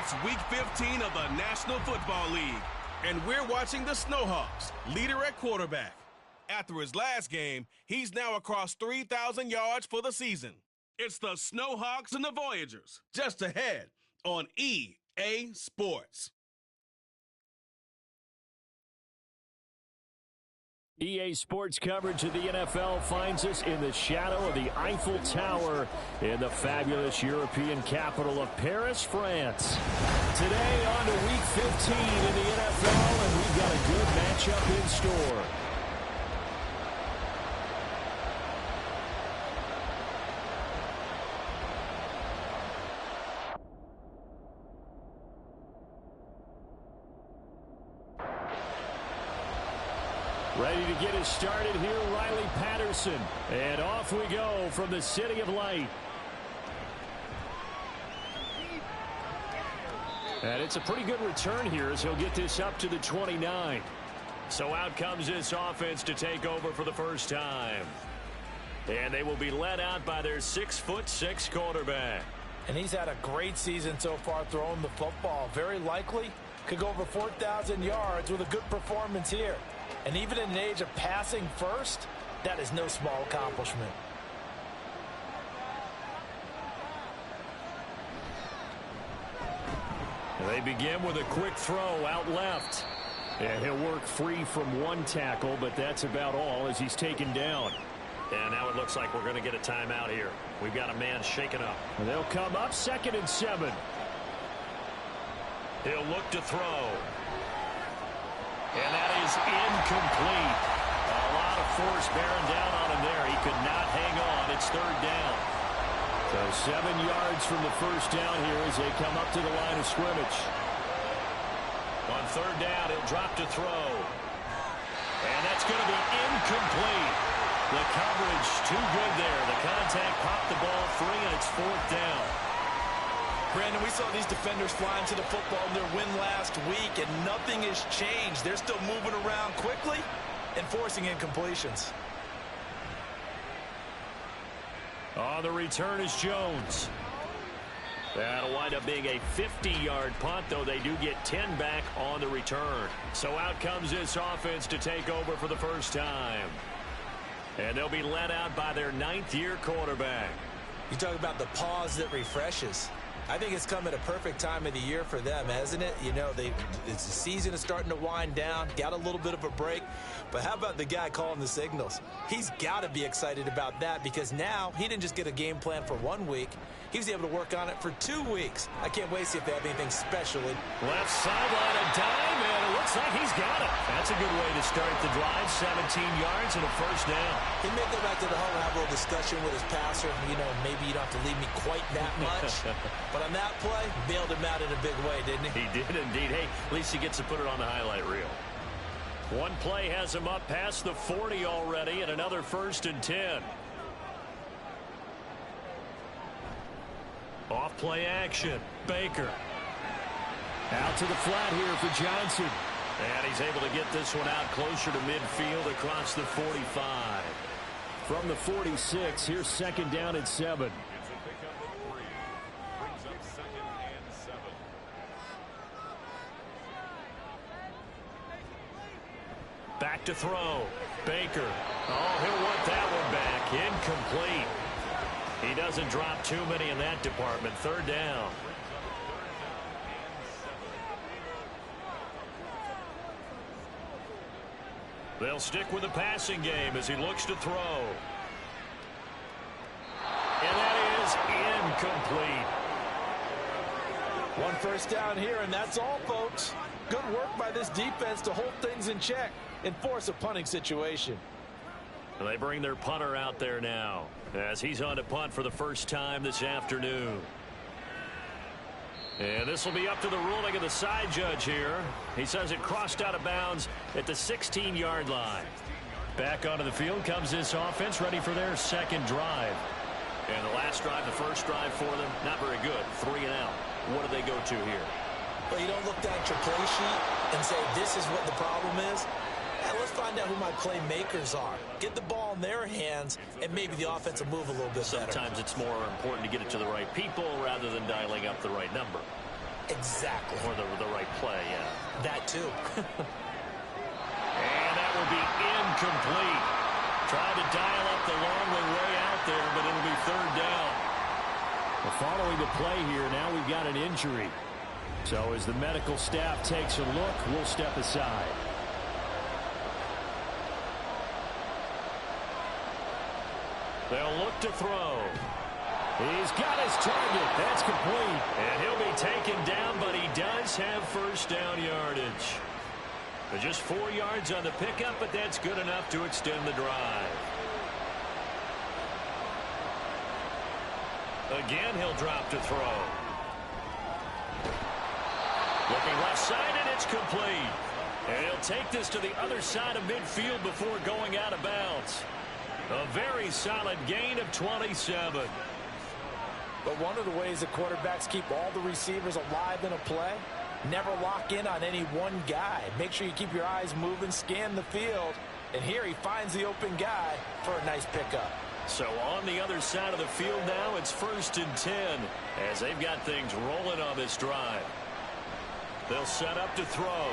It's Week 15 of the National Football League, and we're watching the Snowhawks, leader at quarterback. After his last game, he's now across 3,000 yards for the season. It's the Snowhawks and the Voyagers, just ahead on EA Sports. EA Sports coverage of the NFL finds us in the shadow of the Eiffel Tower in the fabulous European capital of Paris, France. Today on to Week 15 in the NFL, and we've got a good matchup in store. Ready to get us started here, Riley Patterson. And off we go from the City of Light. And it's a pretty good return here as he'll get this up to the 29. So out comes this offense to take over for the first time. And they will be led out by their 6'6" quarterback. And he's had a great season so far throwing the football. Very likely could go over 4,000 yards with a good performance here. And even in an age of passing first, that is no small accomplishment. They begin with a quick throw out left. And he'll work free from one tackle, but that's about all as he's taken down. And now it looks like we're going to get a timeout here. We've got a man shaken up. And they'll come up 2nd and 7. He'll look to throw. And that is incomplete. A lot of force bearing down on him there. He could not hang on. It's 3rd down. So 7 yards from the first down here as they come up to the line of scrimmage. On 3rd down, he'll drop to throw. And that's going to be incomplete. The coverage too good there. The contact popped the ball free, and it's 4th down. Brandon, we saw these defenders flying to the football in their win last week, and nothing has changed. They're still moving around quickly and forcing incompletions. On the return is Jones. That'll wind up being a 50-yard punt, though they do get 10 back on the return. So out comes this offense to take over for the first time. And they'll be led out by their 9th-year quarterback. You talk about the pause that refreshes. I think it's come at a perfect time of the year for them, hasn't it? You know, the season is starting to wind down, got a little bit of a break. But how about the guy calling the signals? He's got to be excited about that because now he didn't just get a game plan for 1 week. He was able to work on it for 2 weeks. I can't wait to see if they have anything special. Left sideline a dime, and it looks like he's got it. That's a good way to start the drive. 17 yards and a first down. He may go back to the home and have a little discussion with his passer. You know, maybe you don't have to leave me quite that much. But on that play, bailed him out in a big way, didn't he? He did indeed. Hey, at least he gets to put it on the highlight reel. One play has him up past the 40 already, and another 1st and 10. Off play action. Baker. Out to the flat here for Johnson. And he's able to get this one out closer to midfield across the 45. From the 46, here's 2nd down and 7. Back to throw. Baker. Oh, he'll want that one back. Incomplete. He doesn't drop too many in that department. 3rd down. They'll stick with the passing game as he looks to throw. And that is incomplete. 1 first down here, and that's all, folks. Good work by this defense to hold things in check and force a punting situation. They bring their punter out there now as he's on to punt for the first time this afternoon. And this will be up to the ruling of the side judge here. He says it crossed out of bounds at the 16-yard line. Back onto the field comes this offense, ready for their 2nd drive. And the last drive, the first drive for them, not very good. 3 and out. What do they go to here? Well, you don't look down at your play sheet and say, this is what the problem is. Let's find out who my playmakers are. Get the ball in their hands, and maybe the offense will move a little bit better. Sometimes it's more important to get it to the right people rather than dialing up the right number. Exactly. Or the right play, yeah. That too. And that will be incomplete. Tried to dial up the long way out there, but it'll be third down. Well, following the play here, now we've got an injury. So as the medical staff takes a look, we'll step aside. They'll look to throw. He's got his target. That's complete. And he'll be taken down, but he does have first down yardage. Just 4 yards on the pickup, but that's good enough to extend the drive. Again, he'll drop to throw. Looking left side, and it's complete. And he'll take this to the other side of midfield before going out of bounds. A very solid gain of 27. But one of the ways that quarterbacks keep all the receivers alive in a play, never lock in on any one guy. Make sure you keep your eyes moving, scan the field. And here he finds the open guy for a nice pickup. So on the other side of the field now, it's 1st and 10 as they've got things rolling on this drive. They'll set up to throw.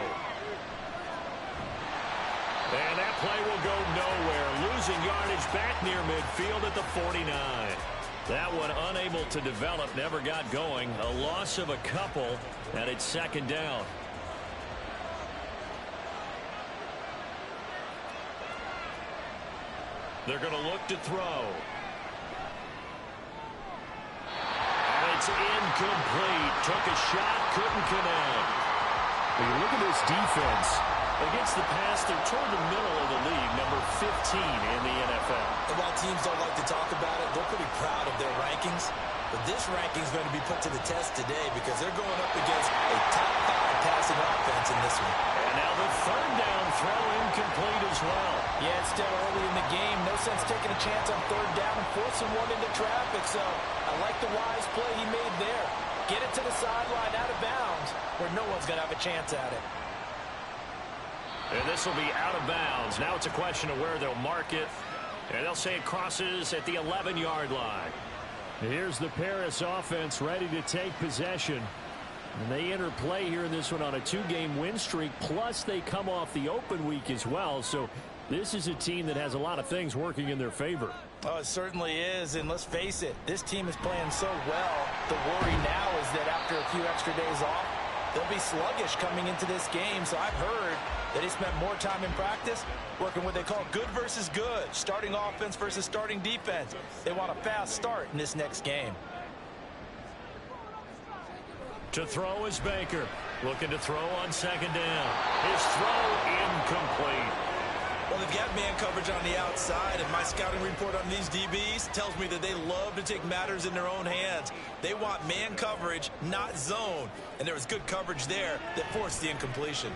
And that play will go nowhere. Losing yardage back near midfield at the 49. That one unable to develop, never got going. A loss of a couple, and it's 2nd down. They're going to look to throw. And it's incomplete. Took a shot, couldn't connect. When you look at this defense, against the pass, they're toward the middle of the league, number 15 in the NFL. And while teams don't like to talk about it, they're pretty proud of their rankings. But this ranking is going to be put to the test today because they're going up against a top 5 passing offense in this one. And now the 3rd down throw incomplete as well. Yeah, it's still early in the game. No sense taking a chance on 3rd down and forcing one into traffic. So I like the wise play he made there. Get it to the sideline out of bounds where no one's going to have a chance at it. And this will be out of bounds. Now it's a question of where they'll mark it. And they'll say it crosses at the 11-yard line. Here's the Paris offense ready to take possession. And they enter play here in this one on a 2-game win streak. Plus, they come off the open week as well. So this is a team that has a lot of things working in their favor. Oh, it certainly is. And let's face it, this team is playing so well. The worry now is that after a few extra days off, they'll be sluggish coming into this game. So I've heard that he spent more time in practice working what they call good versus good, starting offense versus starting defense. They want a fast start in this next game. To throw is Baker. Looking to throw on 2nd down. His throw incomplete. Well, they've got man coverage on the outside, and my scouting report on these DBs tells me that they love to take matters in their own hands. They want man coverage, not zone. And there was good coverage there that forced the incompletion.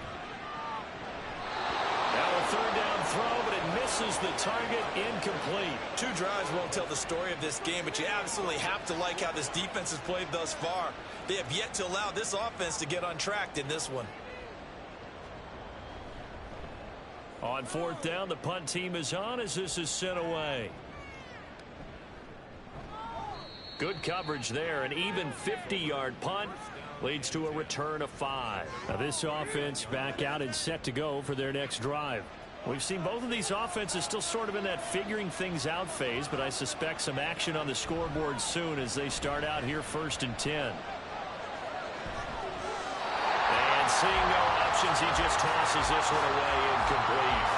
Now a 3rd down throw, but it misses the target, incomplete. 2 drives won't tell the story of this game, but you absolutely have to like how this defense has played thus far. They have yet to allow this offense to get untracked in this one. On 4th down, the punt team is on as this is sent away. Good coverage there. An even 50-yard punt leads to a return of 5. Now this offense back out and set to go for their next drive. We've seen both of these offenses still sort of in that figuring things out phase, but I suspect some action on the scoreboard soon as they start out here 1st and 10. And seeing no options, he just tosses this one away, incomplete.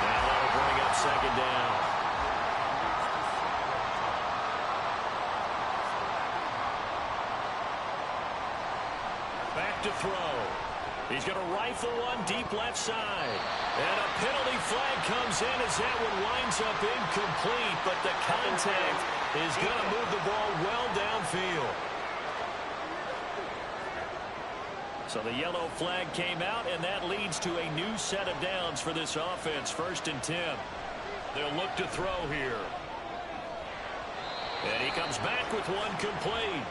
Now that'll bring up 2nd down. Back to throw. He's going to rifle one deep left side. And a penalty flag comes in as that one winds up incomplete, but the contact is going to move the ball well downfield. So the yellow flag came out, and that leads to a new set of downs for this offense. 1st and 10. They'll look to throw here. And he comes back with one complete.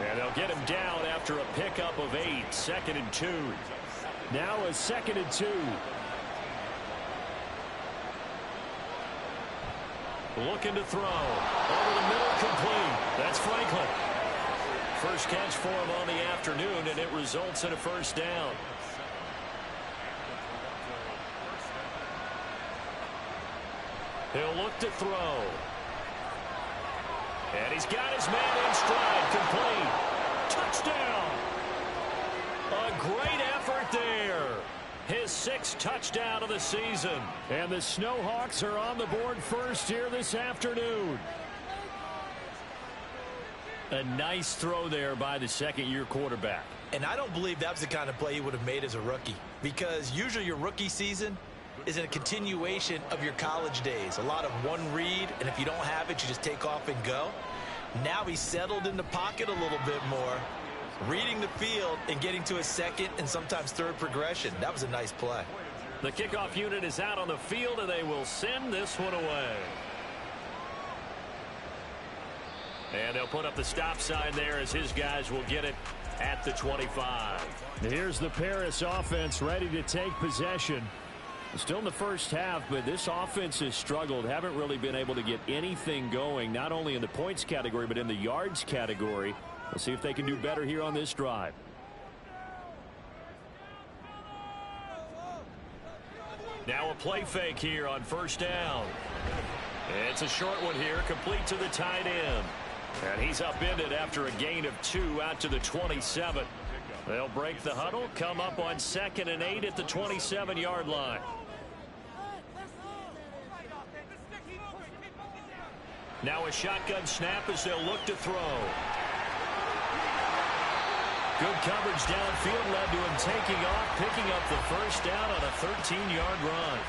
And they'll get him down after a pickup of 8. 2nd and 2. Now a 2nd and 2. Looking to throw. Over the middle, complete. That's Franklin. First catch for him on the afternoon, and it results in a first down. He'll look to throw. And he's got his man in stride, complete. Touchdown! A great effort there. His 6th touchdown of the season. And the Snowhawks are on the board first here this afternoon. A nice throw there by the second-year quarterback. And I don't believe that was the kind of play he would have made as a rookie, because usually your rookie season is in a continuation of your college days. A lot of one read, and if you don't have it, you just take off and go. Now he's settled in the pocket a little bit more, reading the field and getting to a second and sometimes third progression. That was a nice play. The kickoff unit is out on the field, and they will send this one away. And they'll put up the stop sign there as his guys will get it at the 25. Here's the Paris offense ready to take possession. Still in the first half, but this offense has struggled. Haven't really been able to get anything going, not only in the points category, but in the yards category. We'll see if they can do better here on this drive. Now a play fake here on first down. It's a short one here, complete to the tight end. And he's upended after a gain of 2 out to the 27. They'll break the huddle, come up on 2nd and 8 at the 27-yard line. Now a shotgun snap as they'll look to throw. Good coverage downfield led to him taking off, picking up the first down on a 13-yard run.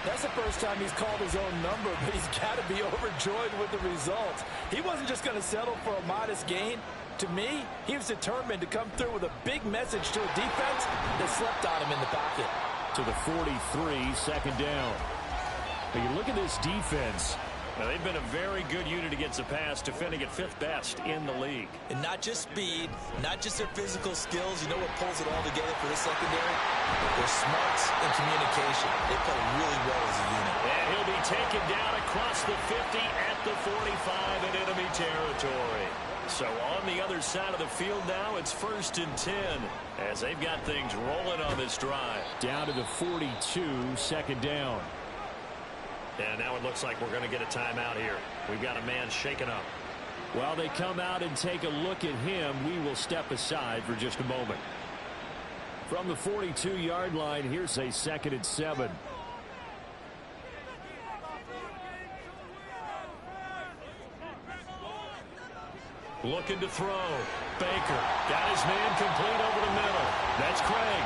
That's the first time he's called his own number, but he's got to be overjoyed with the results. He wasn't just going to settle for a modest gain. To me, he was determined to come through with a big message to a defense that slept on him in the pocket. To the 43, second down. But you look at this defense. Now, they've been a very good unit against the pass, defending at 5th best in the league. And not just speed, not just their physical skills. You know what pulls it all together for this secondary? Their smarts and communication. They play really well as a unit. And he'll be taken down across the 50 at the 45 in enemy territory. So on the other side of the field now, it's 1st and 10 as they've got things rolling on this drive. Down to the 42, second down. And now it looks like we're going to get a timeout here. We've got a man shaken up. While they come out and take a look at him, we will step aside for just a moment. From the 42-yard line, here's a 2nd and 7. Looking to throw. Baker got his man complete over the middle. That's Craig.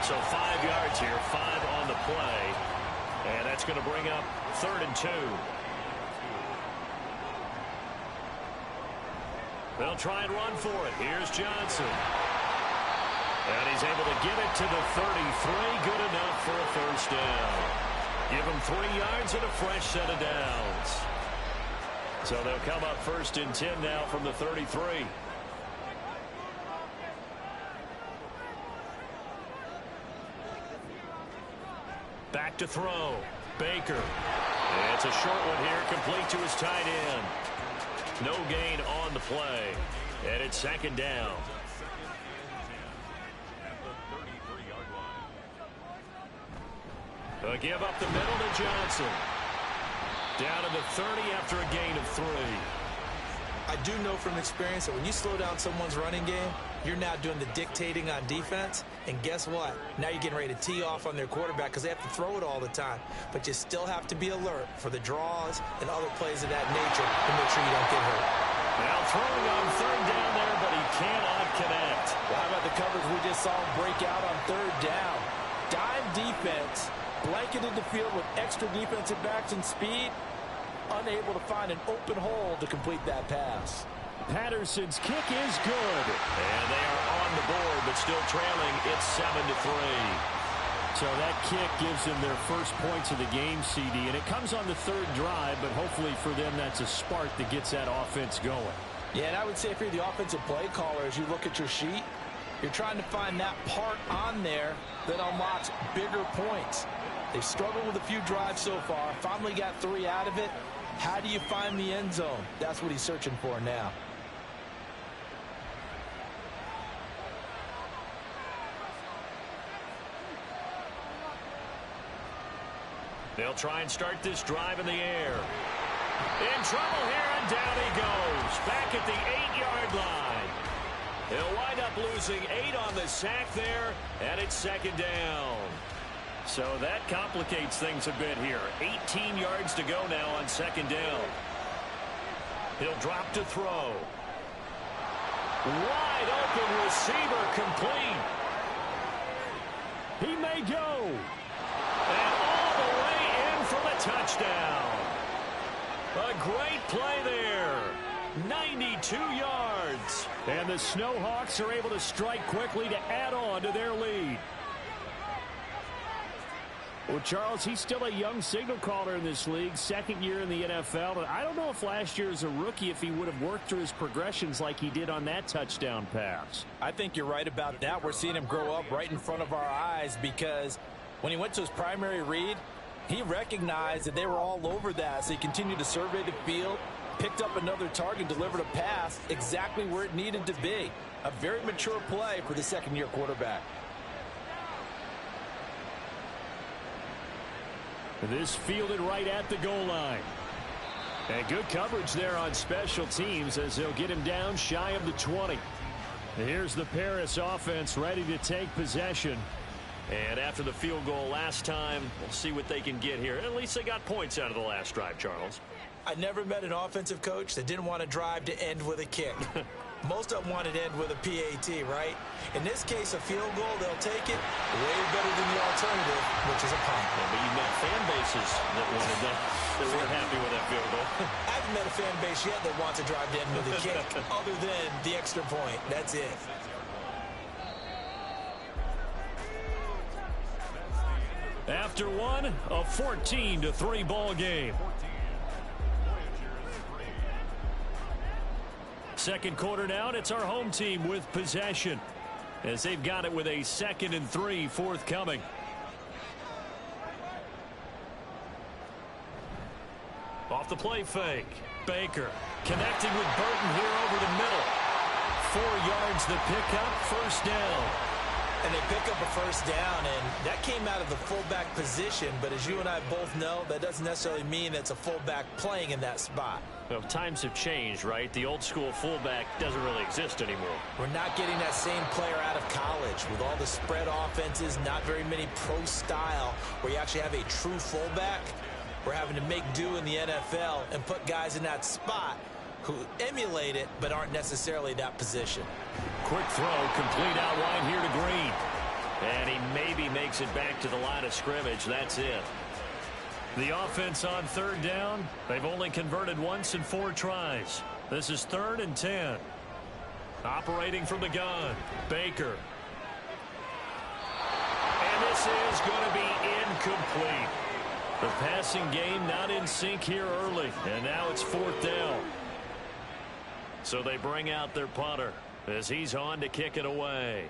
So 5 yards here, 5 on the play. And that's going to bring up 3rd and 2. They'll try and run for it. Here's Johnson. And he's able to get it to the 33. Good enough for a first down. Give him 3 yards and a fresh set of downs. So they'll come up 1st and 10 now from the 33. Back to throw. Baker. It's a short one here, complete to his tight end. No gain on the play. And it's 2nd down. They'll give up the middle to Johnson. Down to the 30 after a gain of 3. I do know from experience that when you slow down someone's running game, you're now doing the dictating on defense. And guess what? Now you're getting ready to tee off on their quarterback because they have to throw it all the time. But you still have to be alert for the draws and other plays of that nature to make sure you don't get hurt. Now throwing on 3rd down there, but he cannot connect. Well, how about the coverage we just saw him break out on 3rd down? Dime defense, blanketed the field with extra defensive backs and speed, unable to find an open hole to complete that pass. Patterson's kick is good. And they are on the board, but still trailing. It's 7-3. So that kick gives them their first points of the game, CD. And it comes on the 3rd drive, but hopefully for them that's a spark that gets that offense going. Yeah, and I would say if you're the offensive play caller, as you look at your sheet, you're trying to find that part on there that unlocks bigger points. They've struggled with a few drives so far. Finally got 3 out of it. How do you find the end zone? That's what he's searching for now. They'll try and start this drive in the air. In trouble here, and down he goes. Back at the 8-yard line. He'll wind up losing 8 on the sack there, and it's second down. So that complicates things a bit here. 18 yards to go now on second down. He'll drop to throw. Wide open receiver, complete. He may go. And all the way in for the touchdown. A great play there. 92 yards. And the Snowhawks are able to strike quickly to add on to their lead. Well, Charles, he's still a young signal caller in this league, second year in the NFL. But I don't know if last year as a rookie, if he would have worked through his progressions like he did on that touchdown pass. I think you're right about that. We're seeing him grow up right in front of our eyes because when he went to his primary read, he recognized that they were all over that. So he continued to survey the field, picked up another target, delivered a pass exactly where it needed to be. A very mature play for the second-year quarterback. This fielded right at the goal line. And good coverage there on special teams as they'll get him down shy of the 20. Here's the Paris offense ready to take possession. And after the field goal last time, we'll see what they can get here. At least they got points out of the last drive, Charles. I never met an offensive coach that didn't want to drive to end with a kick. Most of them wanted to end with a PAT, right? In this case, a field goal, they'll take it way better than the alternative, which is a punt. Yeah, but you met fan bases that wanted that weren't happy with that field goal. I haven't met a fan base yet that wants to drive to end with a kick, other than the extra point. That's it. After one, a 14-3 ball game. Second quarter now, and it's our home team with possession as they've got it with a 2nd and 3 forthcoming. Off the play fake. Baker connecting with Burton here over the middle. 4 yards the pickup, first down. And they pick up a first down, and that came out of the fullback position. But as you and I both know, that doesn't necessarily mean it's a fullback playing in that spot. Well, times have changed, right? The old school fullback doesn't really exist anymore. We're not getting that same player out of college. With all the spread offenses, not very many pro style where you actually have a true fullback. We're having to make do in the NFL and put guys in that spot who emulate it but aren't necessarily that position. Quick throw, complete out wide here to Green. And he maybe makes it back to the line of scrimmage. That's it. The offense on third down, they've only converted once in 4 tries. This is 3rd and 10. Operating from the gun, Baker. And this is going to be incomplete. The passing game not in sync here early, and now it's 4th down. So they bring out their punter as he's on to kick it away.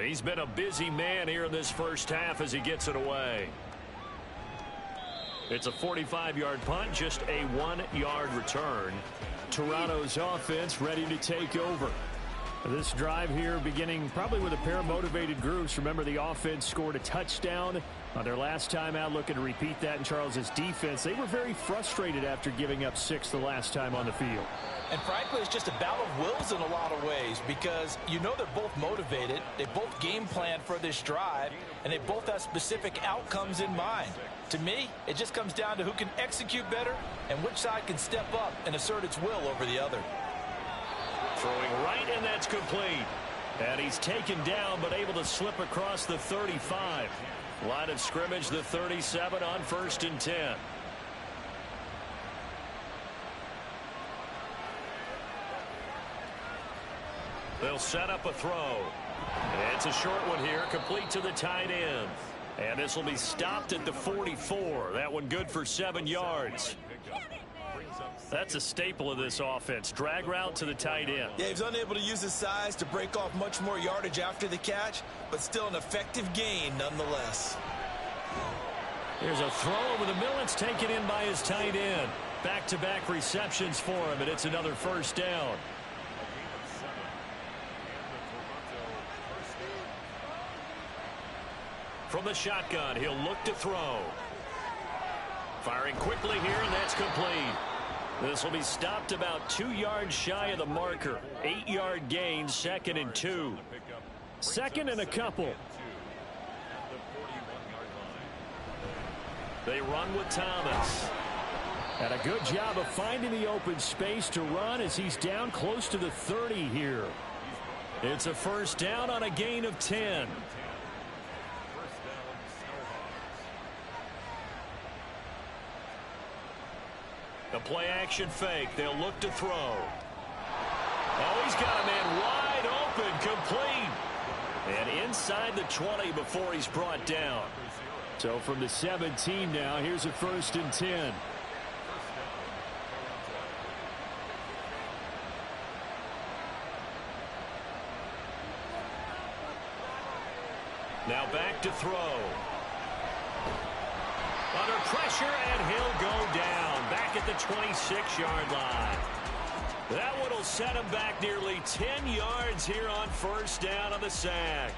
He's been a busy man here in this first half as he gets it away. It's a 45-yard punt, just a 1-yard return. Toronto's offense ready to take over. This drive here beginning probably with a pair of motivated groups. Remember, the offense scored a touchdown on their last time out. Looking to repeat that in Charles's defense. They were very frustrated after giving up 6 the last time on the field. And frankly, it's just a battle of wills in a lot of ways because you know they're both motivated. They both game plan for this drive, and they both have specific outcomes in mind. To me, it just comes down to who can execute better and which side can step up and assert its will over the other. Throwing right, and that's complete. And he's taken down, but able to slip across the 35. Line of scrimmage, the 37 on 1st and 10. They'll set up a throw. It's a short one here, complete to the tight end. And this will be stopped at the 44. That one good for 7 yards. That's a staple of this offense. Drag route to the tight end. Yeah, he's unable to use his size to break off much more yardage after the catch, but still an effective gain nonetheless. Here's a throw over the middle. It's taken in by his tight end. Back-to-back receptions for him, and it's another first down. From the shotgun, he'll look to throw. Firing quickly here, and that's complete. This will be stopped about 2 yards shy of the marker. 8-yard gain, 2nd and 2. 2nd and a couple. They run with Thomas. And a good job of finding the open space to run as he's down close to the 30 here. It's a first down on a gain of 10. The play action fake. They'll look to throw. Oh, he's got a man wide open, complete. And inside the 20 before he's brought down. So from the 17 now, here's a 1st and 10. Now back to throw. Under pressure, and he'll go down. Back at the 26-yard line. That one will set him back nearly 10 yards here on first down on the sack.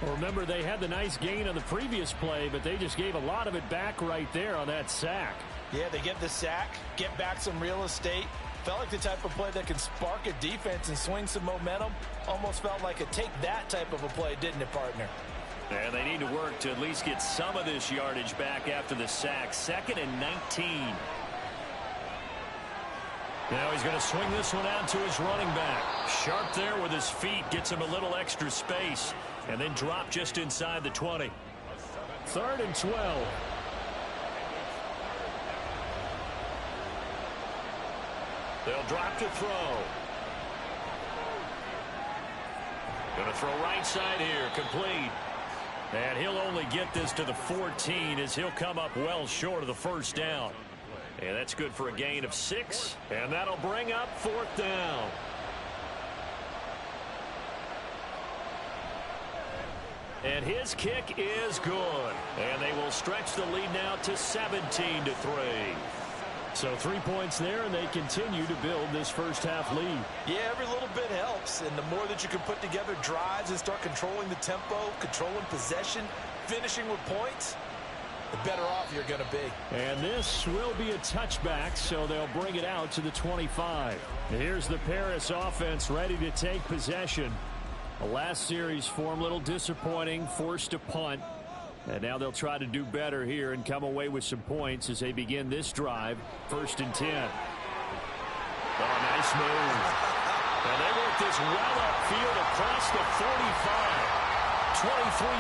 Well, remember, they had the nice gain on the previous play, but they just gave a lot of it back right there on that sack. Yeah, they get the sack, get back some real estate. Felt like the type of play that can spark a defense and swing some momentum. Almost felt like a take-that type of a play, didn't it, partner? And they need to work to at least get some of this yardage back after the sack. 2nd and 19. Now he's going to swing this one out to his running back. Sharp there with his feet. Gets him a little extra space. And then drop just inside the 20. 3rd and 12. They'll drop to throw. Going to throw right side here. Complete. And he'll only get this to the 14 as he'll come up well short of the first down. And that's good for a gain of 6. And that'll bring up 4th down. And his kick is good. And they will stretch the lead now to 17-3. So 3 points there, and they continue to build this first half lead. Yeah, every little bit helps, and the more that you can put together drives and start controlling the tempo, controlling possession, finishing with points, the better off you're going to be. And this will be a touchback, so they'll bring it out to the 25. Here's the Paris offense ready to take possession. The last series form a little disappointing, forced to punt. And now they'll try to do better here and come away with some points as they begin this drive. 1st and 10. Oh, nice move. And they work this well upfield across the 45. 23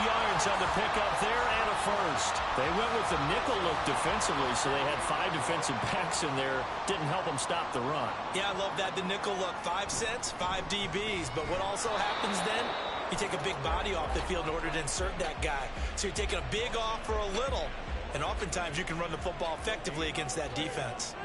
yards on the pickup there and a first. They went with the nickel look defensively, so they had 5 defensive backs in there. Didn't help them stop the run. Yeah, I love that. The nickel look, 5 cents, 5 DBs. But what also happens then? You take a big body off the field in order to insert that guy. So you're taking a big off for a little. And oftentimes you can run the football effectively against that defense.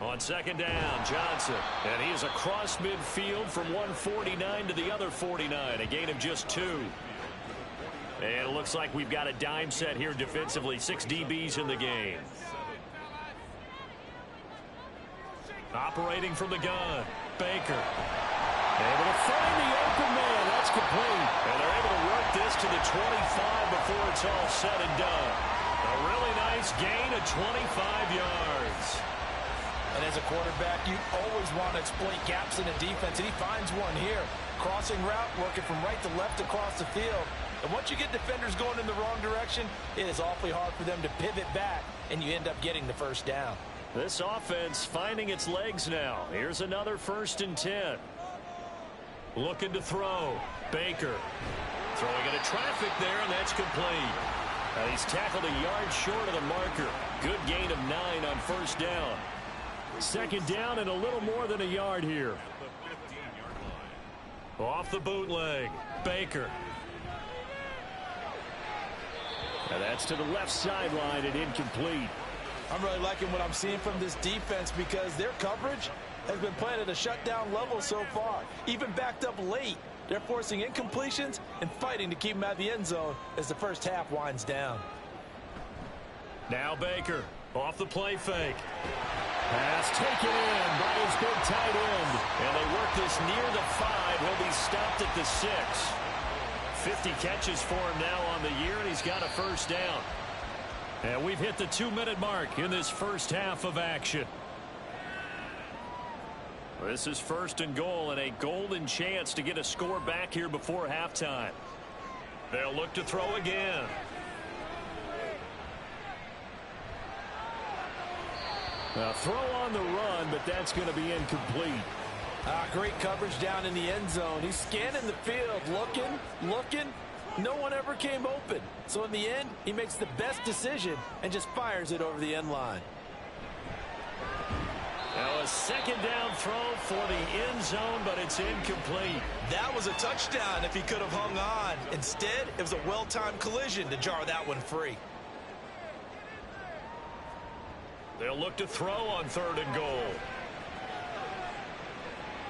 On 2nd down, Johnson. And he is across midfield from 149 to the other 49. A gain of just 2. And it looks like we've got a dime set here defensively. 6 DBs in the game. Operating from the gun, Baker. Able to find the open man. That's complete. And they're able to work this to the 25 before it's all said and done. A really nice gain of 25 yards. And as a quarterback, you always want to exploit gaps in the defense, and he finds one here. Crossing route, working from right to left across the field. And once you get defenders going in the wrong direction, it is awfully hard for them to pivot back, and you end up getting the first down. This offense finding its legs now. Here's another 1st and 10. Looking to throw. Baker. Throwing into traffic there, and that's complete. He's tackled a yard short of the marker. Good gain of 9 on 1st down. 2nd down and a little more than a yard here. Off the bootleg. Baker. And that's to the left sideline and incomplete. I'm really liking what I'm seeing from this defense because their coverage has been playing at a shutdown level so far. Even backed up late, they're forcing incompletions and fighting to keep them out of the end zone as the first half winds down. Now Baker off the play fake. Pass taken in by his big tight end. And they work this near the 5. He'll be stopped at the 6. 50 catches for him now on the year, and he's got a first down. And we've hit the 2-minute mark in this first half of action. This is 1st and goal, and a golden chance to get a score back here before halftime. They'll look to throw again. A throw on the run, but that's going to be incomplete. Great coverage down in the end zone. He's scanning the field, looking. No one ever came open. So in the end, he makes the best decision and just fires it over the end line. Now a 2nd down throw for the end zone, but it's incomplete. That was a touchdown if he could have hung on. Instead, it was a well-timed collision to jar that one free. They'll look to throw on 3rd and goal.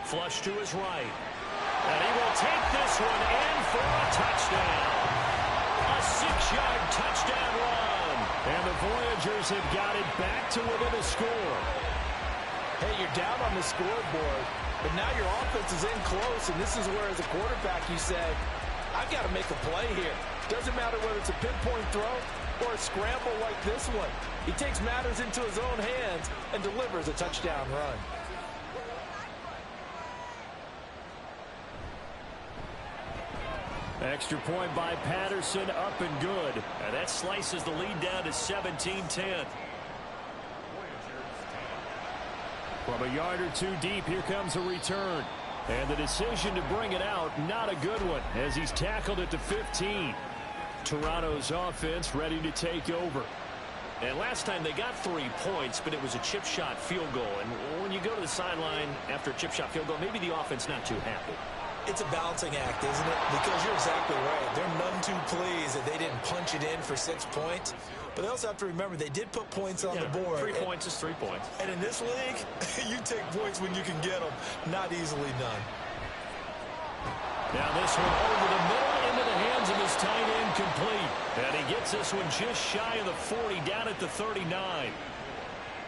Flush to his right. And he will take this one in for a touchdown. A 6-yard touchdown run. And the Voyagers have got it back to within a score. Hey, you're down on the scoreboard, but now your offense is in close, and this is where, as a quarterback, you say, I've got to make a play here. Doesn't matter whether it's a pinpoint throw or a scramble like this one. He takes matters into his own hands and delivers a touchdown run. Extra point by Patterson, up and good. And that slices the lead down to 17-10. From a yard or two deep, here comes a return. And the decision to bring it out, not a good one, as he's tackled it to 15. Toronto's offense ready to take over. And last time they got 3 points, but it was a chip shot field goal. And when you go to the sideline after a chip shot field goal, maybe the offense not too happy. It's a balancing act, isn't it? Because you're exactly right. They're none too pleased that they didn't punch it in for 6 points. But they also have to remember they did put points on the board. 3 points is 3 points. And in this league, you take points when you can get them. Not easily done. Now this one over the middle into the hands of his tight end, complete. And he gets this one just shy of the 40, down at the 39.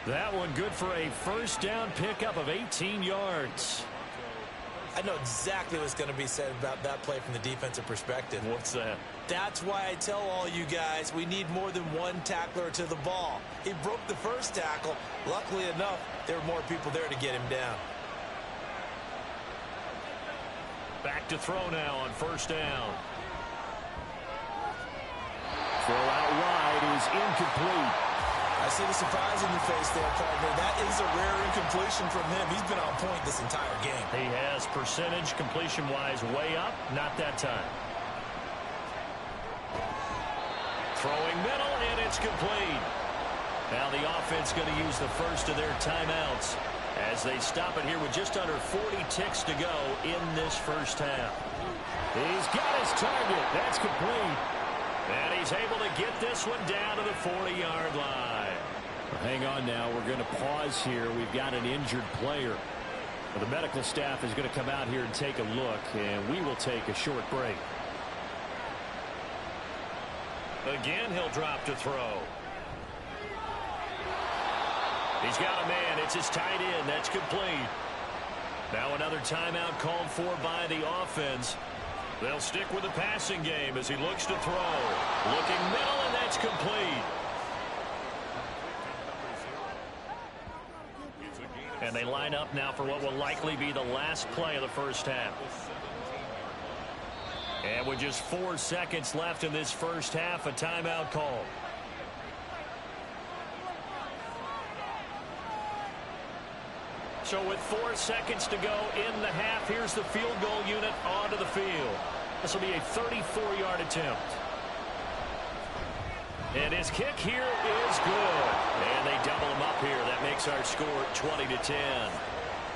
That one good for a first down pickup of 18 yards. I know exactly what's going to be said about that play from the defensive perspective. What's that? That's why I tell all you guys we need more than one tackler to the ball. He broke the first tackle. Luckily enough, there were more people there to get him down. Back to throw now on first down. Throw out wide is incomplete. I see the surprise in your face there, partner. That is a rare incompletion from him. He's been on point this entire game. He has percentage completion-wise way up. Not that time. Throwing middle, and it's complete. Now the offense going to use the first of their timeouts as they stop it here with just under 40 ticks to go in this first half. He's got his target. That's complete. And he's able to get this one down to the 40-yard line. Hang on now. We're going to pause here. We've got an injured player. The medical staff is going to come out here and take a look, and we will take a short break. Again, he'll drop to throw. He's got a man. It's his tight end. That's complete. Now another timeout called for by the offense. They'll stick with the passing game as he looks to throw. Looking middle, and that's complete. And they line up now for what will likely be the last play of the first half. And with just 4 seconds left in this first half, a timeout call. So with 4 seconds to go in the half, here's the field goal unit onto the field. This will be a 34-yard attempt. And his kick here is good. And they double him up here. That makes our score 20-10.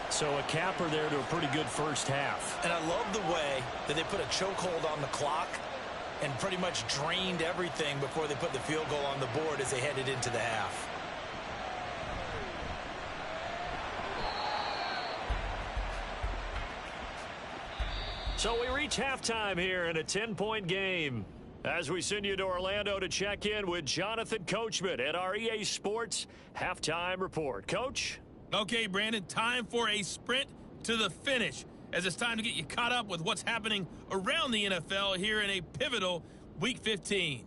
So a capper there to a pretty good first half. And I love the way that they put a chokehold on the clock and pretty much drained everything before they put the field goal on the board as they headed into the half. So we reach halftime here in a 10-point game as we send you to Orlando to check in with Jonathan Coachman at our EA Sports Halftime Report. Coach? Okay, Brandon, time for a sprint to the finish. as it's time to get you caught up with what's happening around the NFL here in a pivotal Week 15.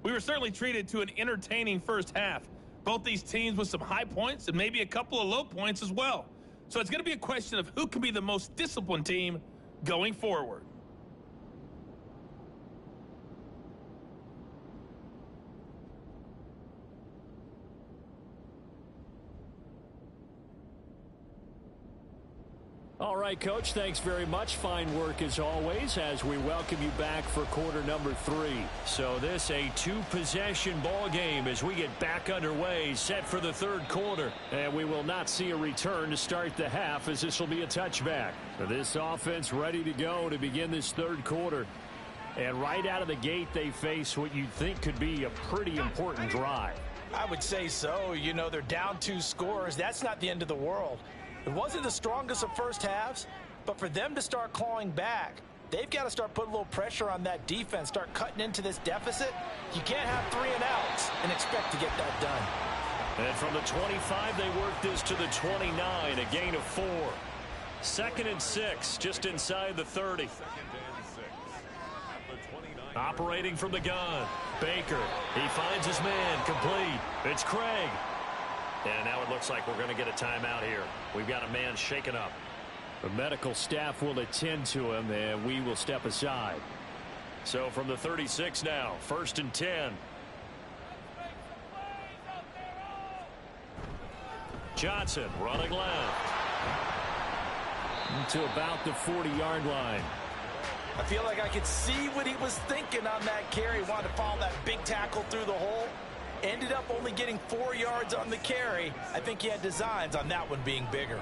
We were certainly treated to an entertaining first half. Both these teams with some high points and maybe a couple of low points as well. So it's going to be a question of who can be the most disciplined team going forward. All right, Coach, thanks very much. Fine work as always as we welcome you back for quarter number 3. So this a two-possession ball game as we get back underway, set for the third quarter. And we will not see a return to start the half as this will be a touchback. This offense ready to go to begin this third quarter. And right out of the gate, they face what you'd think could be a pretty important drive. I would say so. You know, they're down 2 scores. That's not the end of the world. It wasn't the strongest of first halves, but for them to start clawing back, they've got to start putting a little pressure on that defense, start cutting into this deficit. You can't have 3 and outs and expect to get that done. And from the 25, they work this to the 29, a gain of 4. 2nd and 6, just inside the 30. Operating from the gun, Baker. He finds his man, complete. It's Craig. And now it looks like we're going to get a timeout here. We've got a man shaken up. The medical staff will attend to him, and we will step aside. So from the 36 now, 1st and 10. Johnson running left. To about the 40-yard line. I feel like I could see what he was thinking on that carry. He wanted to follow that big tackle through the hole. Ended up only getting 4 yards on the carry. I think he had designs on that one being bigger.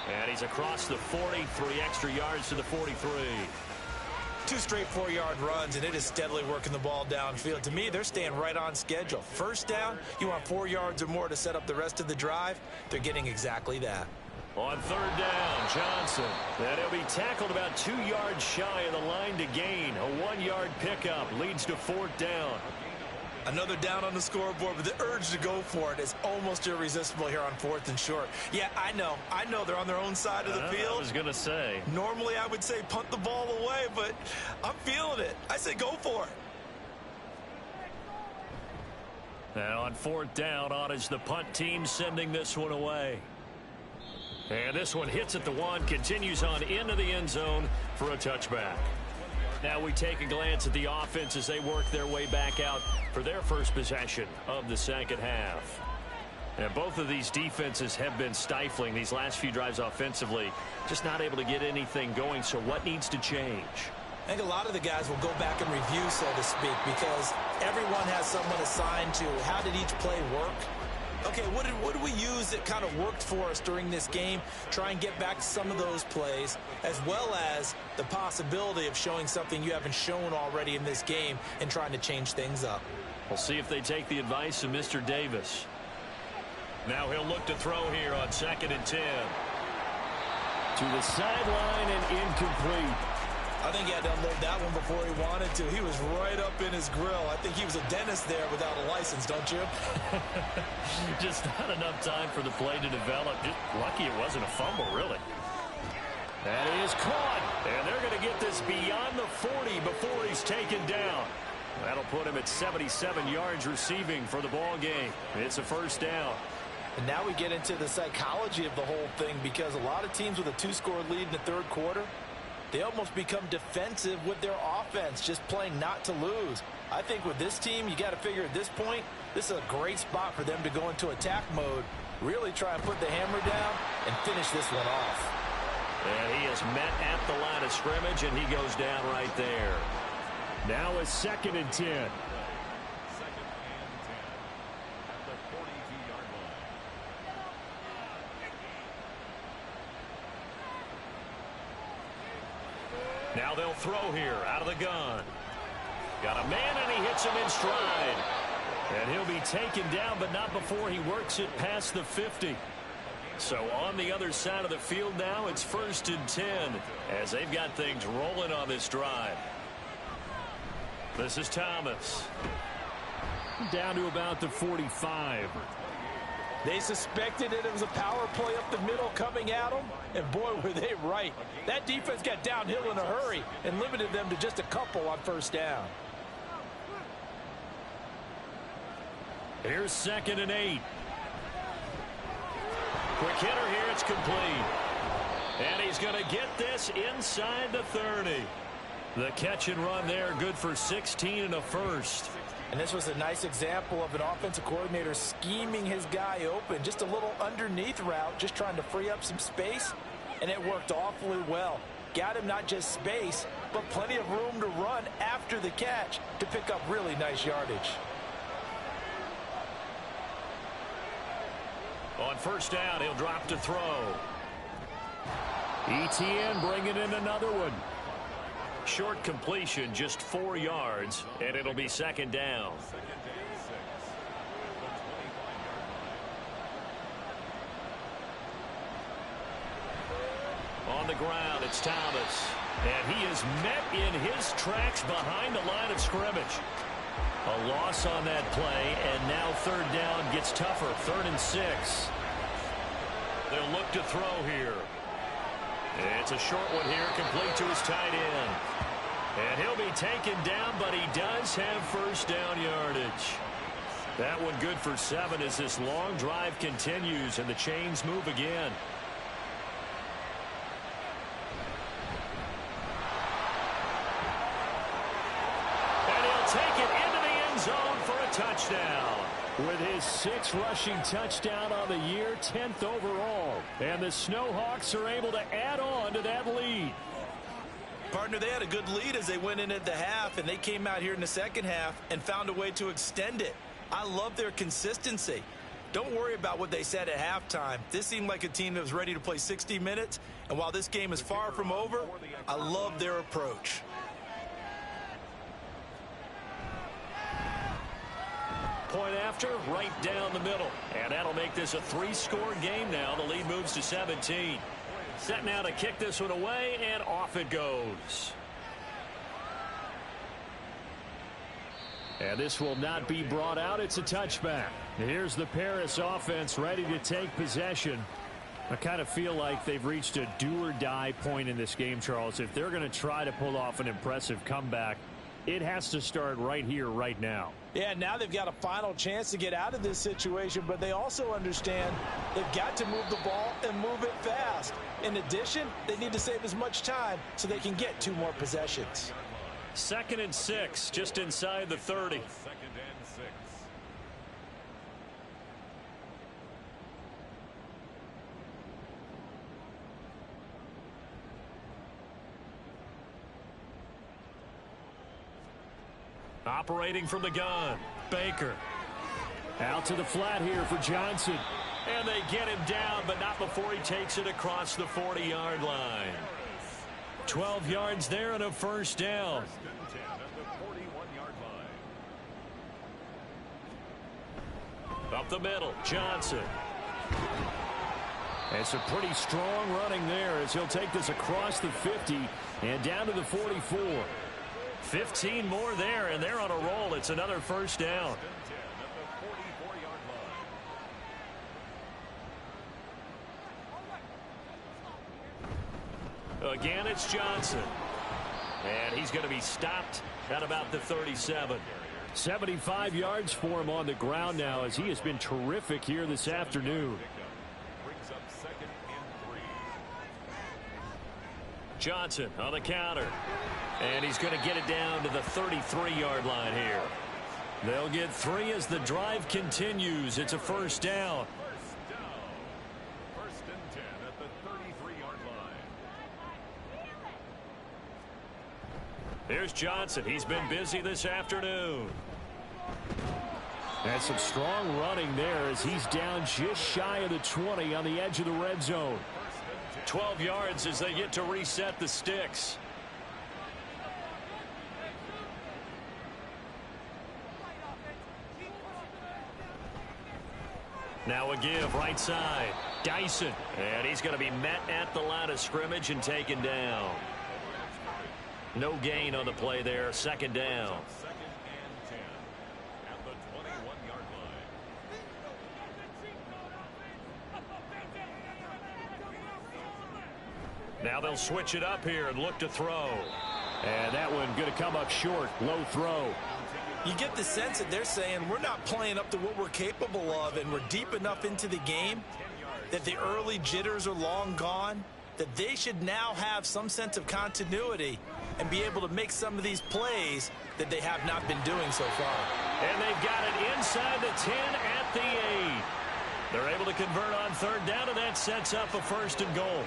And he's across the 40, 3 extra yards to the 43. 2 straight 4-yard runs, and it is steadily working the ball downfield. To me, they're staying right on schedule. First down, you want 4 yards or more to set up the rest of the drive. They're getting exactly that. On 3rd down, Johnson. And he'll be tackled about 2 yards shy of the line to gain. A 1-yard pickup leads to 4th down. Another down on the scoreboard, but the urge to go for it is almost irresistible here on 4th and short. Yeah, I know they're on their own side of the field. I was going to say. Normally I would say punt the ball away, but I'm feeling it. I say go for it. Now on 4th down, on is the punt team sending this one away. And this one hits at the 1, continues on into the end zone for a touchback. Now we take a glance at the offense as they work their way back out for their first possession of the second half. And both of these defenses have been stifling these last few drives offensively, just not able to get anything going. So what needs to change? I think a lot of the guys will go back and review, so to speak, because everyone has someone assigned to how did each play work. Okay, what did we use that kind of worked for us during this game? Try and get back to some of those plays, as well as the possibility of showing something you haven't shown already in this game and trying to change things up. We'll see if they take the advice of Mr. Davis. Now he'll look to throw here on 2nd and 10. To the sideline and incomplete. I think he had to unload that one before he wanted to. He was right up in his grill. I think he was a dentist there without a license, don't you? Just not enough time for the play to develop. Just lucky it wasn't a fumble, really. That is caught. And they're going to get this beyond the 40 before he's taken down. That'll put him at 77 yards receiving for the ball game. It's a 1st down. And now we get into the psychology of the whole thing, because a lot of teams with a 2-score lead in the 3rd quarter, they almost become defensive with their offense, just playing not to lose. I think with this team, you got to figure at this point, this is a great spot for them to go into attack mode, really try and put the hammer down and finish this one off. And he is met at the line of scrimmage, and he goes down right there. Now a 2nd and 10. Now they'll throw here out of the gun. Got a man, and he hits him in stride. And he'll be taken down, but not before he works it past the 50. So on the other side of the field now, it's 1st and 10 as they've got things rolling on this drive. This is Thomas. Down to about the 45. They suspected it was a power play up the middle coming at them, and boy, were they right. That defense got downhill in a hurry and limited them to just a couple on 1st down. Here's 2nd and 8. Quick hitter here, it's complete. And he's going to get this inside the 30. The catch and run there, good for 16 and a first. And this was a nice example of an offensive coordinator scheming his guy open. Just a little underneath route, just trying to free up some space, and it worked awfully well. Got him not just space, but plenty of room to run after the catch to pick up really nice yardage. On 1st down, he'll drop to throw. ETN bringing in another one. Short completion, just 4 yards, and it'll be 2nd down. On the ground, it's Thomas. And he is met in his tracks behind the line of scrimmage. A loss on that play, and now 3rd down gets tougher. 3rd and 6. They'll look to throw here. It's a short one here, complete to his tight end. And he'll be taken down, but he does have 1st down yardage. That one good for 7 as this long drive continues and the chains move again. And he'll take it into the end zone for a touchdown. With his 6th rushing touchdown on the year, 10th overall. And the Snowhawks are able to add on to that lead. Partner, they had a good lead as they went in at the half, and they came out here in the 2nd half and found a way to extend it. I love their consistency. Don't worry about what they said at halftime. This seemed like a team that was ready to play 60 minutes, and while this game is far from over, I love their approach. Point after, right down the middle. And that'll make this a 3-score game now. The lead moves to 17. Set now to kick this one away, and off it goes. And this will not be brought out. It's a touchback. Here's the Paris offense ready to take possession. I kind of feel like they've reached a do-or-die point in this game, Charles. If they're going to try to pull off an impressive comeback, it has to start right here, right now. Yeah, now they've got a final chance to get out of this situation, but they also understand they've got to move the ball and move it fast. In addition, they need to save as much time so they can get 2 more possessions. 2nd and 6, just inside the 30. 2nd and 6. Operating from the gun, Baker. Out to the flat here for Johnson. And they get him down, but not before he takes it across the 40-yard line. 12 yards there and a 1st down. Up the middle, Johnson. And some pretty strong running there as he'll take this across the 50 and down to the 44. 15 more there, and they're on a roll. It's another 1st down. Again, it's Johnson. And he's going to be stopped at about the 37. 75 yards for him on the ground now as he has been terrific here this afternoon. Johnson on the counter. And he's going to get it down to the 33-yard line here. They'll get 3 as the drive continues. It's a 1st down. 1st and 10 at the 33-yard line. Here's Johnson. He's been busy this afternoon. And some strong running there as he's down just shy of the 20 on the edge of the red zone. 12 yards as they get to reset the sticks. Now a give right side. Dyson. And he's going to be met at the line of scrimmage and taken down. No gain on the play there. Second down. Second and 10 at the 21-yard line. Now they'll switch it up here and look to throw. And that one going to come up short. Low throw. You get the sense that they're saying we're not playing up to what we're capable of, and we're deep enough into the game that the early jitters are long gone, that they should now have some sense of continuity and be able to make some of these plays that they have not been doing so far. And they've got it inside the 10 at the 8. They're able to convert on third down, and that sets up a first and goal.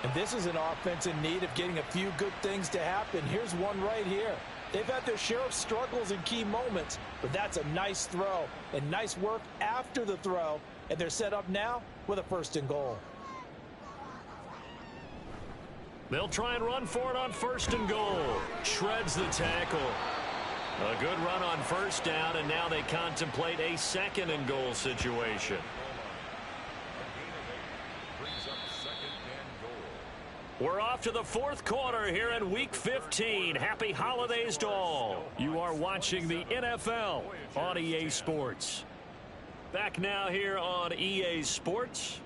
And this is an offense in need of getting a few good things to happen. Here's one right here. They've had their share of struggles in key moments, but that's a nice throw and nice work after the throw, and they're set up now with a first and goal. They'll try and run for it on first and goal. Shreds the tackle. A good run on first down, and now they contemplate a second and goal situation. We're off to the fourth quarter here in Week 15. Happy holidays to all. You are watching the NFL on EA Sports. Back now here on EA Sports.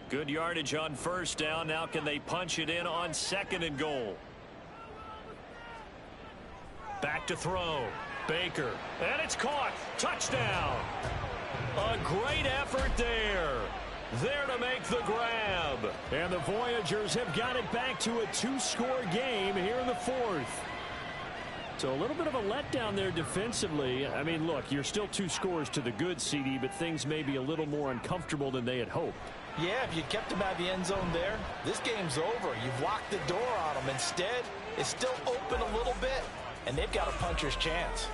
Good yardage on first down. Now can they punch it in on second and goal? Back to throw. Baker. And it's caught. Touchdown. A great effort there. There to make the grab. And the Voyagers have got it back to a two-score game here in the fourth. So a little bit of a letdown there defensively. I mean, look, you're still 2 scores to the good, CD, but things may be a little more uncomfortable than they had hoped. Yeah, if you kept them out of the end zone there, this game's over. You've locked the door on them. Instead, it's still open a little bit, and they've got a puncher's chance.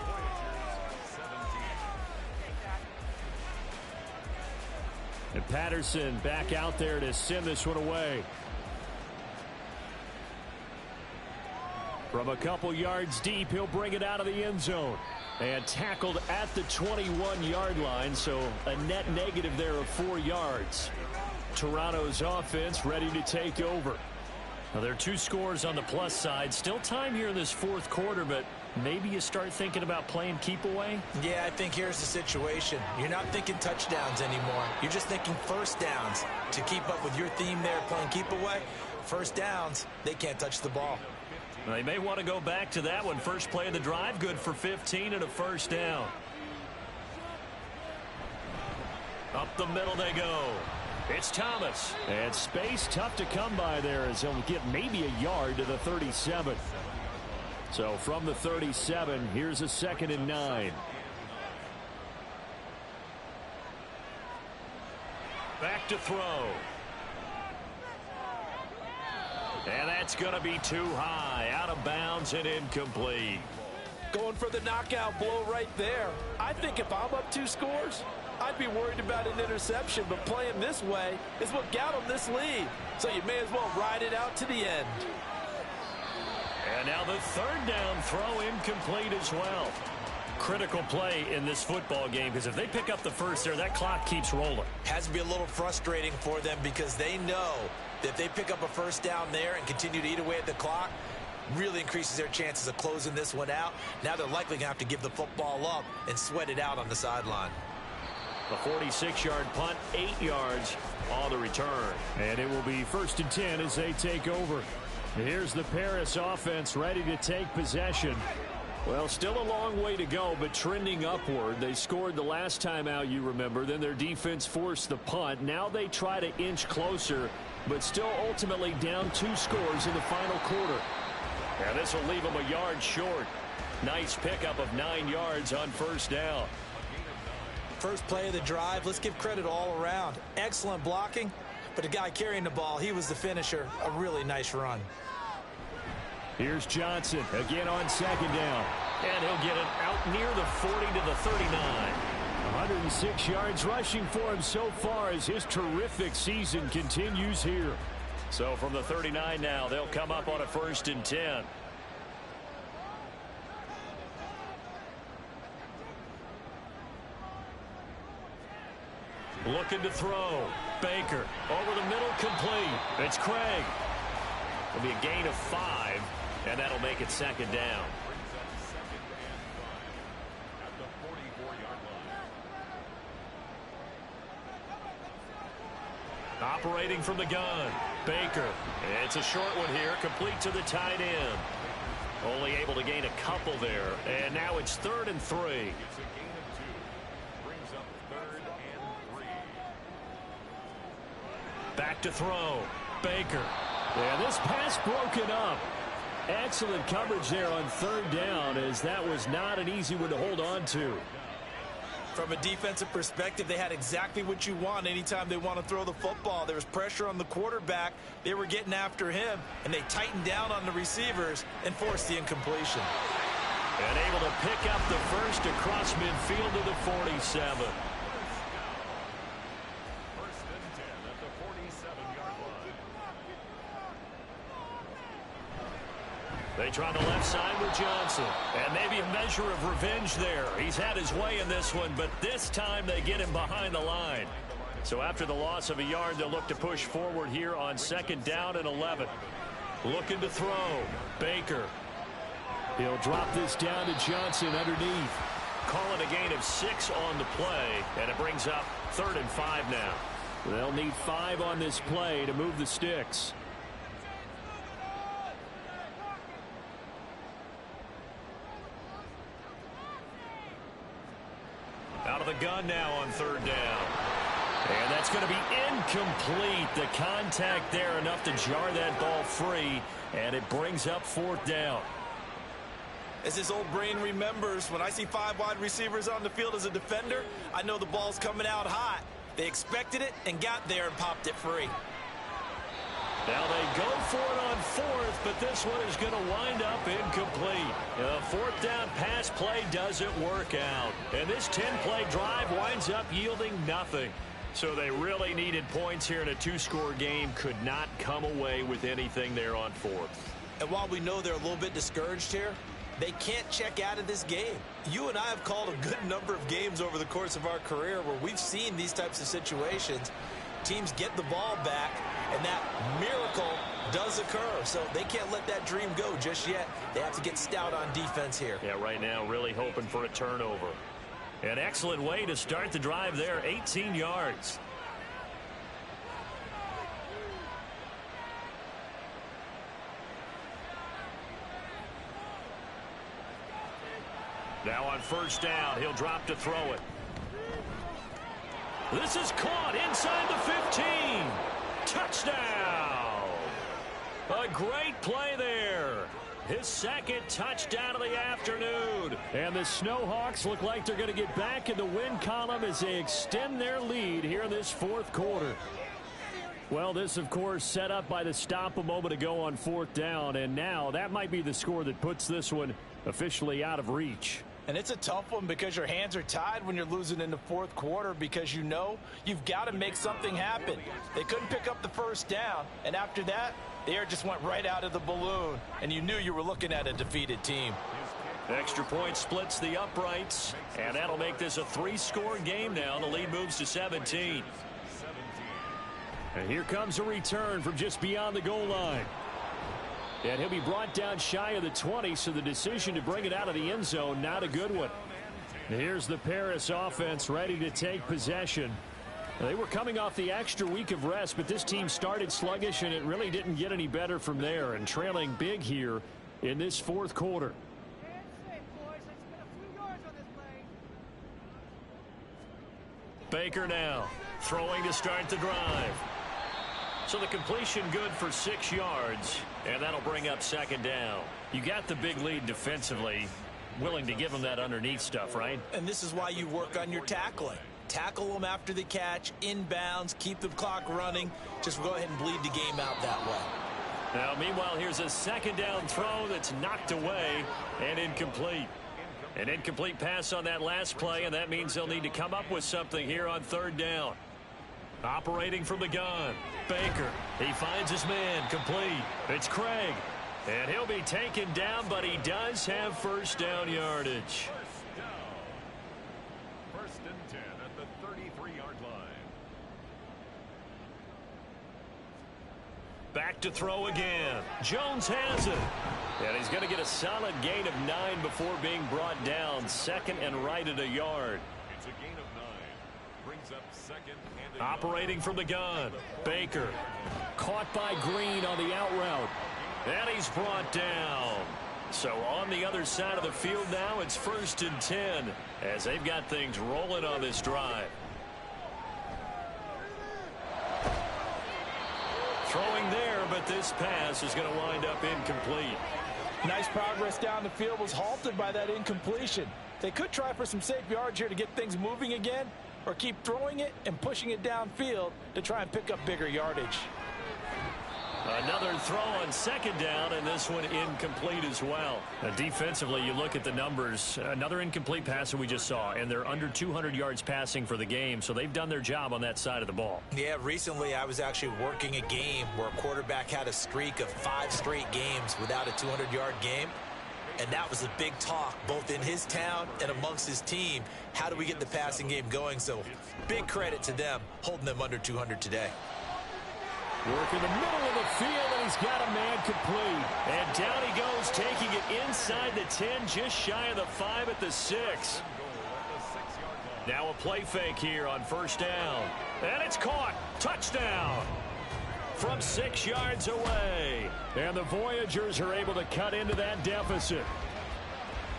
And Patterson back out there to send this one away. From a couple yards deep, he'll bring it out of the end zone. And tackled at the 21-yard line, so a net negative there of 4 yards. Toronto's offense ready to take over. Now, there are 2 scores on the plus side. Still time here in this fourth quarter, but maybe you start thinking about playing keep away? Yeah, I think here's the situation. You're not thinking touchdowns anymore. You're just thinking first downs. To keep up with your theme there, playing keep away, first downs, they can't touch the ball. They may want to go back to that one. First play of the drive, good for 15 and a first down. Up the middle they go. It's Thomas. And space tough to come by there as he'll get maybe a yard to the 37. So from the 37, here's a 2nd and 9. Back to throw. And that's going to be too high. Out of bounds and incomplete. Going for the knockout blow right there. I think if I'm up 2 scores, I'd be worried about an interception, but playing this way is what got them this lead. So you may as well ride it out to the end. And now the 3rd down throw incomplete as well. Critical play in this football game, because if they pick up the first there, that clock keeps rolling. Has to be a little frustrating for them because they know that if they pick up a first down there and continue to eat away at the clock, really increases their chances of closing this one out. Now they're likely going to have to give the football up and sweat it out on the sideline. A 46-yard punt, 8 yards on the return. And it will be 1st and 10 as they take over. Here's the Paris offense ready to take possession. Well, still a long way to go, but trending upward. They scored the last time out, you remember. Then their defense forced the punt. Now they try to inch closer, but still ultimately down 2 scores in the final quarter. And this will leave them a yard short. Nice pickup of 9 yards on first down. First play of the drive, let's give credit all around. Excellent blocking, but the guy carrying the ball, he was the finisher. A really nice run. Here's Johnson again on 2nd down. And he'll get it out near the 40 to the 39. 106 yards rushing for him so far as his terrific season continues here. So from the 39 now, they'll come up on a 1st and 10. Looking to throw. Baker over the middle, complete. It's Craig. It'll be a gain of 5, and that'll make it second down. Operating from the gun, Baker. It's a short one here, complete to the tight end. Only able to gain a couple there, and now it's 3rd and 3. It's a gain of 2. Brings up 3rd and 3. Back to throw, Baker. And this pass broken up. Excellent coverage there on 3rd down, as that was not an easy one to hold on to. From a defensive perspective, they had exactly what you want anytime they want to throw the football. There was pressure on the quarterback. They were getting after him, and they tightened down on the receivers and forced the incompletion. And able to pick up the first across midfield to the 47. First and 10 at the 47-yard line. They try the left side with Johnson. And maybe a measure of revenge there. He's had his way in this one, but this time they get him behind the line. So after the loss of a yard, they'll look to push forward here on 2nd down and 11. Looking to throw. Baker. He'll drop this down to Johnson underneath. Calling a gain of 6 on the play, and it brings up 3rd and 5 now. They'll need 5 on this play to move the sticks. Out of the gun now on 3rd down. And that's going to be incomplete. The contact there enough to jar that ball free, and it brings up 4th down. As this old brain remembers, when I see 5 wide receivers on the field as a defender, I know the ball's coming out hot. They expected it and got there and popped it free. Now they go for it on 4th, but this one is going to wind up incomplete. The 4th down pass play doesn't work out. And this 10-play drive winds up yielding nothing. So they really needed points here in a 2-score game. Could not come away with anything there on 4th. And while we know they're a little bit discouraged here, they can't check out of this game. You and I have called a good number of games over the course of our career where we've seen these types of situations. Teams get the ball back, and that miracle does occur. So they can't let that dream go just yet. They have to get stout on defense here. Yeah, right now really hoping for a turnover. An excellent way to start the drive there, 18 yards. Now on 1st down, he'll drop to throw it. This is caught inside the 15. Touchdown. A great play there. His 2nd touchdown of the afternoon. And the Snowhawks look like they're going to get back in the win column as they extend their lead here in this 4th quarter. Well, this, of course, set up by the stop a moment ago on 4th down. And now that might be the score that puts this one officially out of reach. And it's a tough one because your hands are tied when you're losing in the 4th quarter, because you know you've got to make something happen. They couldn't pick up the 1st down, and after that, the air just went right out of the balloon, and you knew you were looking at a defeated team. Extra point splits the uprights, and that'll make this a 3-score game now. The lead moves to 17. And here comes a return from just beyond the goal line. And he'll be brought down shy of the 20, so the decision to bring it out of the end zone, not a good one. Here's the Paris offense ready to take possession. They were coming off the extra week of rest, but this team started sluggish, and it really didn't get any better from there, and trailing big here in this 4th quarter. Baker now throwing to start the drive. So the completion good for 6 yards, and that'll bring up 2nd down. You got the big lead defensively, willing to give them that underneath stuff, right? And this is why you work on your tackling. Tackle them after the catch, inbounds, keep the clock running. Just go ahead and bleed the game out that way. Now, meanwhile, here's a 2nd down throw that's knocked away and incomplete. An incomplete pass on that last play, and that means they'll need to come up with something here on 3rd down. Operating from the gun, Baker. He finds his man, complete. It's Craig. And he'll be taken down, but he does have 1st down yardage. First and 10 at the 33-yard line. Back to throw again. Jones has it. And he's going to get a solid gain of 9 before being brought down. Second and right at a yard. It's a gain of 9. Brings up second and Operating from the gun. Baker. Caught by Green on the out route. And he's brought down. So on the other side of the field now, it's 1st and 10 as they've got things rolling on this drive. Throwing there, but this pass is going to wind up incomplete. Nice progress down the field was halted by that incompletion. They could try for some safe yards here to get things moving again, or keep throwing it and pushing it downfield to try and pick up bigger yardage. Another throw on 2nd down, and this one incomplete as well. Defensively, you look at the numbers. Another incomplete pass that we just saw, and they're under 200 yards passing for the game, so they've done their job on that side of the ball. Yeah, recently I was actually working a game where a quarterback had a streak of 5 straight games without a 200-yard game. And that was a big talk, both in his town and amongst his team. How do we get the passing game going? So big credit to them, holding them under 200 today. Work in the middle of the field, and he's got a man complete. And down he goes, taking it inside the 10, just shy of the 5 at the 6. Now a play fake here on 1st down. And it's caught. Touchdown. From 6 yards away. And the Voyagers are able to cut into that deficit.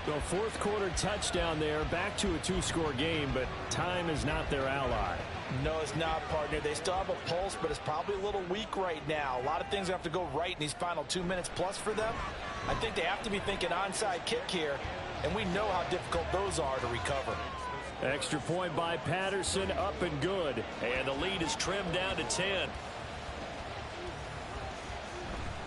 The 4th quarter touchdown there, back to a 2-score game, but time is not their ally. No, it's not, partner. They still have a pulse, but it's probably a little weak right now. A lot of things have to go right in these final 2 minutes plus for them. I think they have to be thinking onside kick here, and we know how difficult those are to recover. Extra point by Patterson, up and good. And the lead is trimmed down to 10.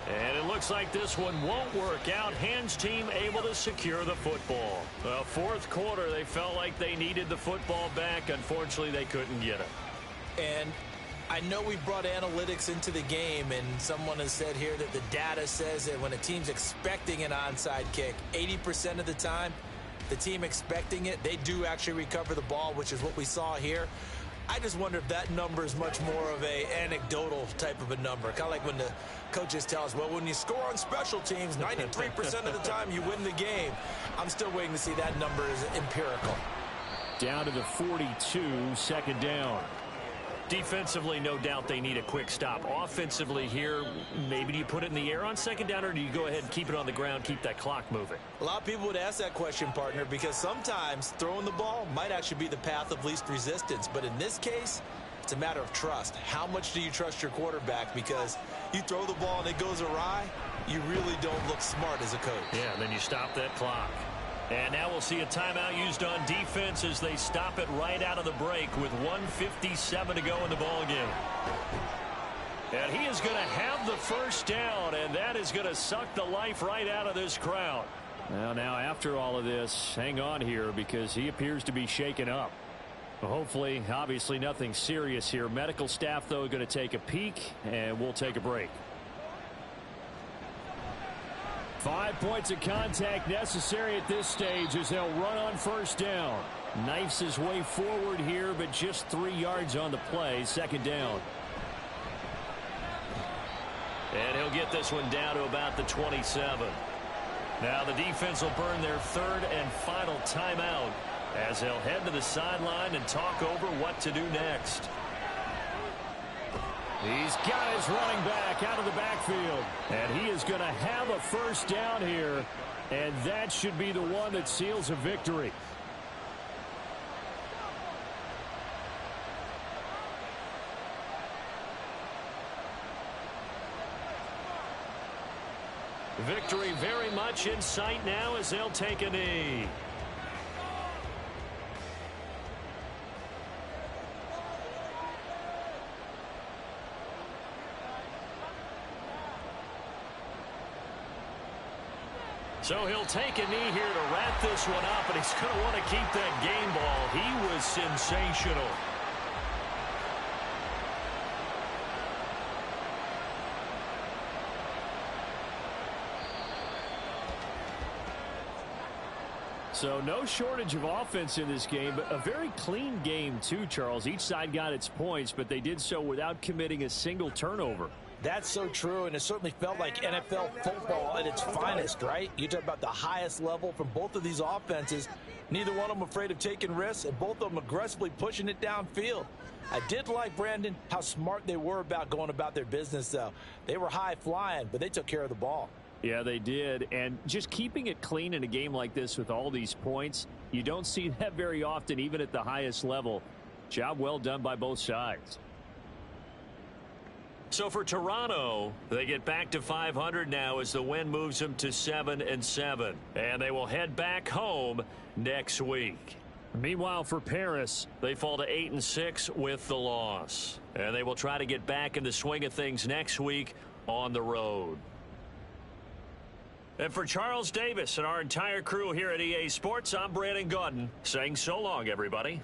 And it looks like this one won't work out. Hans team able to secure the football. Well, 4th quarter, they felt like they needed the football back. Unfortunately, they couldn't get it. And I know we brought analytics into the game, and someone has said here that the data says that when a team's expecting an onside kick, 80% of the time, the team expecting it, they do actually recover the ball, which is what we saw here. I just wonder if that number is much more of a anecdotal type of a number. Kind of like when the coaches tell us, well, when you score on special teams, 93% of the time you win the game. I'm still waiting to see that number is empirical. Down to the 42, 2nd down. Defensively, no doubt they need a quick stop. Offensively here, maybe do you put it in the air on 2nd down, or do you go ahead and keep it on the ground, keep that clock moving? A lot of people would ask that question, partner, because sometimes throwing the ball might actually be the path of least resistance. But in this case, it's a matter of trust. How much do you trust your quarterback? Because you throw the ball and it goes awry, you really don't look smart as a coach. Yeah, and then you stop that clock. And now we'll see a timeout used on defense as they stop it right out of the break with 1:57 to go in the ballgame. And he is going to have the 1st down, and that is going to suck the life right out of this crowd. Well, now after all of this, hang on here because he appears to be shaken up. Hopefully, obviously nothing serious here. Medical staff, though, going to take a peek, and we'll take a break. 5 points of contact necessary at this stage as they'll run on 1st down. Knifes his way forward here, but just 3 yards on the play. 2nd down. And he'll get this one down to about the 27. Now the defense will burn their 3rd and final timeout as they'll head to the sideline and talk over what to do next. He's got his running back out of the backfield. And he is going to have a 1st down here. And that should be the one that seals a victory. Victory very much in sight now as they'll take a knee. So he'll take a knee here to wrap this one up, and he's going to want to keep that game ball. He was sensational. So no shortage of offense in this game, but a very clean game too, Charles. Each side got its points, but they did so without committing a single turnover. That's so true, and it certainly felt like NFL football at its finest, right? You talk about the highest level from both of these offenses. Neither one of them afraid of taking risks, and both of them aggressively pushing it downfield. I did like, Brandon, how smart they were about going about their business, though. They were high-flying, but they took care of the ball. Yeah, they did. And just keeping it clean in a game like this with all these points, you don't see that very often, even at the highest level. Job well done by both sides. So for Toronto, they get back to 500 now as the win moves them to 7-7. And they will head back home next week. Meanwhile, for Paris, they fall to 8-6 with the loss. And they will try to get back in the swing of things next week on the road. And for Charles Davis and our entire crew here at EA Sports, I'm Brandon Gaudin saying so long, everybody.